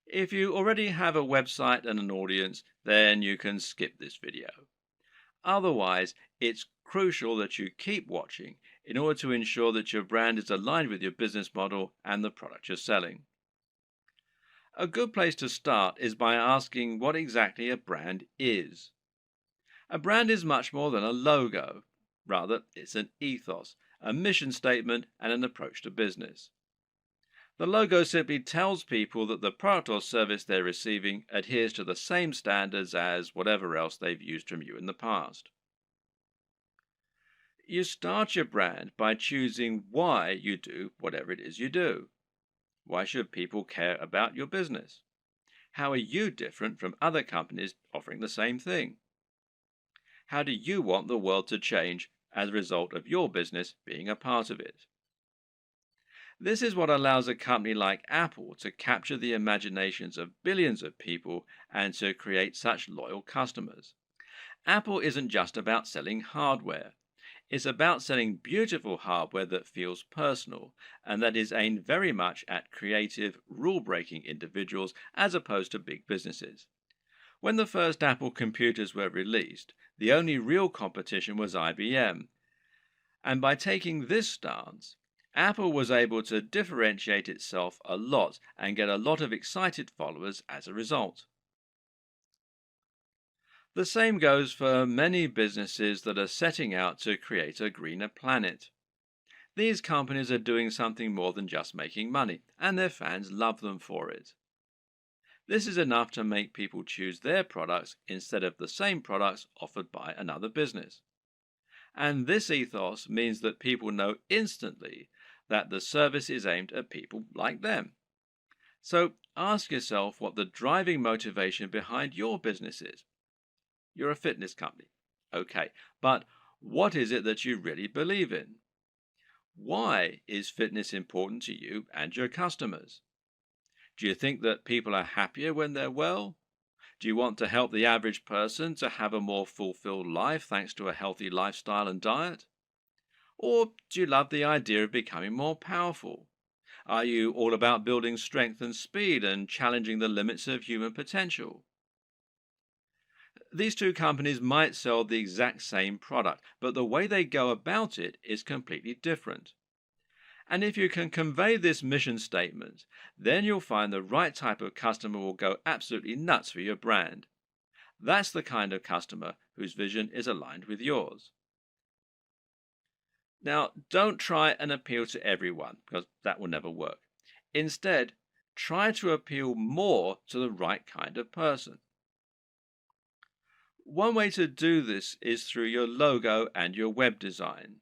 If you already have a website and an audience, then you can skip this video. Otherwise, it's crucial that you keep watching in order to ensure that your brand is aligned with your business model and the product you're selling. A good place to start is by asking what exactly a brand is. A brand is much more than a logo. Rather, it's an ethos, a mission statement, and an approach to business. The logo simply tells people that the product or service they're receiving adheres to the same standards as whatever else they've used from you in the past. You start your brand by choosing why you do whatever it is you do. Why should people care about your business? How are you different from other companies offering the same thing? How do you want the world to change as a result of your business being a part of it? This is what allows a company like Apple to capture the imaginations of billions of people and to create such loyal customers. Apple isn't just about selling hardware. It's about selling beautiful hardware that feels personal and that is aimed very much at creative, rule breaking individuals as opposed to big businesses. When the first Apple computers were released, the only real competition was IBM. And by taking this stance, Apple was able to differentiate itself a lot and get a lot of excited followers as a result. The same goes for many businesses that are setting out to create a greener planet. These companies are doing something more than just making money, and their fans love them for it. This is enough to make people choose their products instead of the same products offered by another business. And this ethos means that people know instantly that the service is aimed at people like them. So ask yourself what the driving motivation behind your business is. You're a fitness company. Okay, but what is it that you really believe in? Why is fitness important to you and your customers? Do you think that people are happier when they're well? Do you want to help the average person to have a more fulfilled life thanks to a healthy lifestyle and diet? Or do you love the idea of becoming more powerful? Are you all about building strength and speed and challenging the limits of human potential? These two companies might sell the exact same product, but the way they go about it is completely different. And if you can convey this mission statement, then you'll find the right type of customer will go absolutely nuts for your brand. That's the kind of customer whose vision is aligned with yours. Now, don't try and appeal to everyone, because that will never work. Instead, try to appeal more to the right kind of person. One way to do this is through your logo and your web design.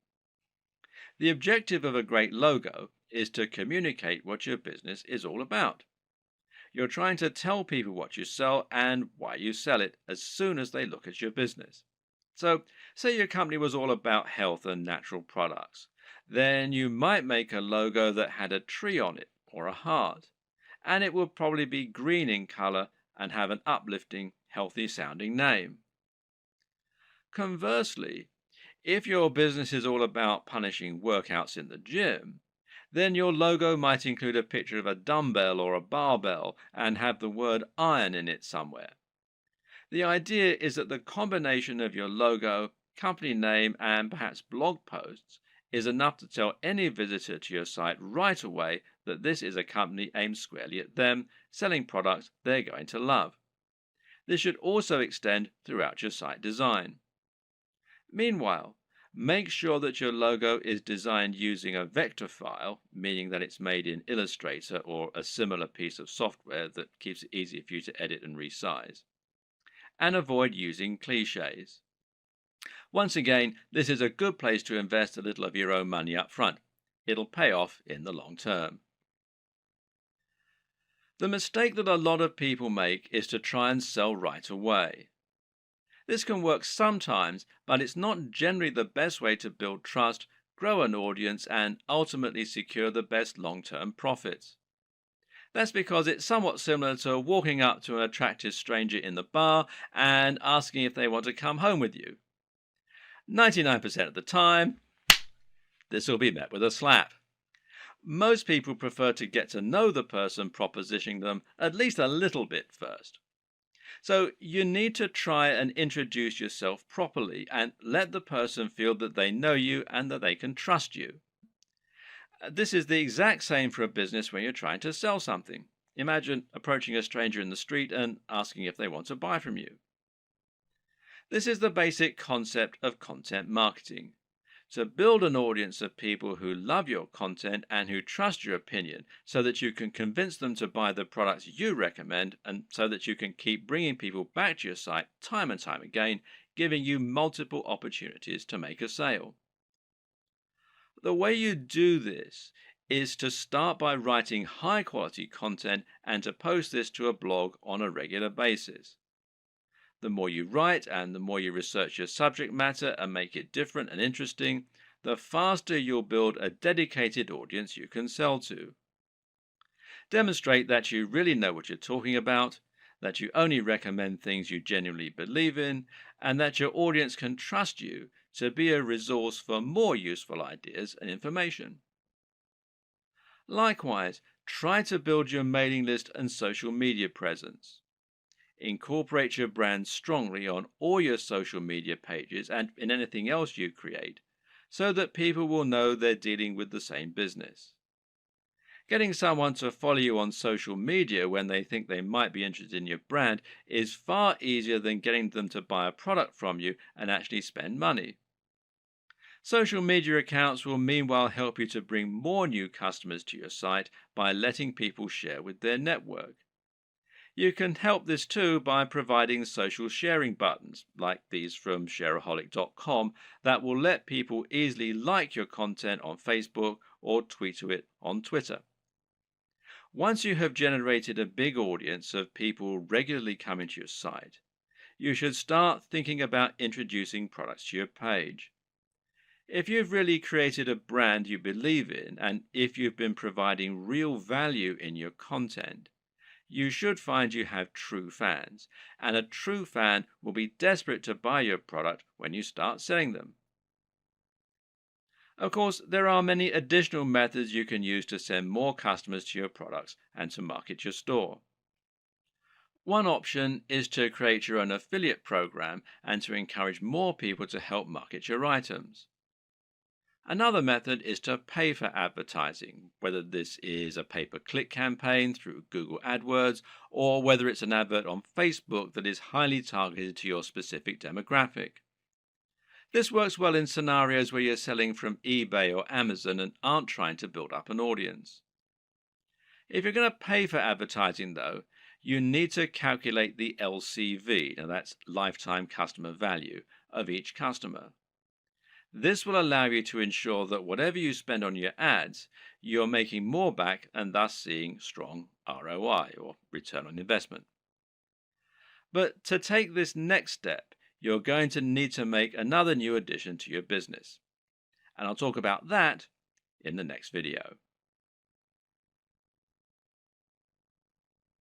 The objective of a great logo is to communicate what your business is all about. You're trying to tell people what you sell and why you sell it as soon as they look at your business. So, say your company was all about health and natural products. Then you might make a logo that had a tree on it or a heart, and it would probably be green in color and have an uplifting, healthy sounding name. Conversely, if your business is all about punishing workouts in the gym, then your logo might include a picture of a dumbbell or a barbell and have the word iron in it somewhere. The idea is that the combination of your logo, company name, and perhaps blog posts is enough to tell any visitor to your site right away that this is a company aimed squarely at them, selling products they're going to love. This should also extend throughout your site design. Meanwhile, make sure that your logo is designed using a vector file, meaning that it's made in Illustrator or a similar piece of software that keeps it easy for you to edit and resize. And avoid using cliches. Once again, this is a good place to invest a little of your own money up front. It'll pay off in the long term. The mistake that a lot of people make is to try and sell right away. This can work sometimes, but it's not generally the best way to build trust, grow an audience, and ultimately secure the best long-term profits. That's because it's somewhat similar to walking up to an attractive stranger in the bar and asking if they want to come home with you. 99% of the time, this will be met with a slap. Most people prefer to get to know the person propositioning them at least a little bit first. So you need to try and introduce yourself properly and let the person feel that they know you and that they can trust you. This is the exact same for a business when you're trying to sell something. Imagine approaching a stranger in the street and asking if they want to buy from you. This is the basic concept of content marketing. To build an audience of people who love your content and who trust your opinion so that you can convince them to buy the products you recommend and so that you can keep bringing people back to your site time and time again, giving you multiple opportunities to make a sale. The way you do this is to start by writing high quality content and to post this to a blog on a regular basis. The more you write and the more you research your subject matter and make it different and interesting, the faster you'll build a dedicated audience you can sell to. Demonstrate that you really know what you're talking about, that you only recommend things you genuinely believe in, and that your audience can trust you to be a resource for more useful ideas and information. Likewise, try to build your mailing list and social media presence. Incorporate your brand strongly on all your social media pages and in anything else you create so that people will know they're dealing with the same business. Getting someone to follow you on social media when they think they might be interested in your brand is far easier than getting them to buy a product from you and actually spend money. Social media accounts will meanwhile help you to bring more new customers to your site by letting people share with their network. You can help this too by providing social sharing buttons, like these from shareaholic.com, that will let people easily like your content on Facebook or tweet to it on Twitter. Once you have generated a big audience of people regularly coming to your site, you should start thinking about introducing products to your page. If you've really created a brand you believe in, and if you've been providing real value in your content, you should find you have true fans, and a true fan will be desperate to buy your product when you start selling them. Of course, there are many additional methods you can use to send more customers to your products and to market your store. One option is to create your own affiliate program and to encourage more people to help market your items. Another method is to pay for advertising, whether this is a pay-per-click campaign through Google AdWords or whether it's an advert on Facebook that is highly targeted to your specific demographic. This works well in scenarios where you're selling from eBay or Amazon and aren't trying to build up an audience. If you're going to pay for advertising, though, you need to calculate the LCV, now that's lifetime customer value, of each customer. This will allow you to ensure that whatever you spend on your ads, you're making more back and thus seeing strong ROI or return on investment. But to take this next step, you're going to need to make another new addition to your business. And I'll talk about that in the next video.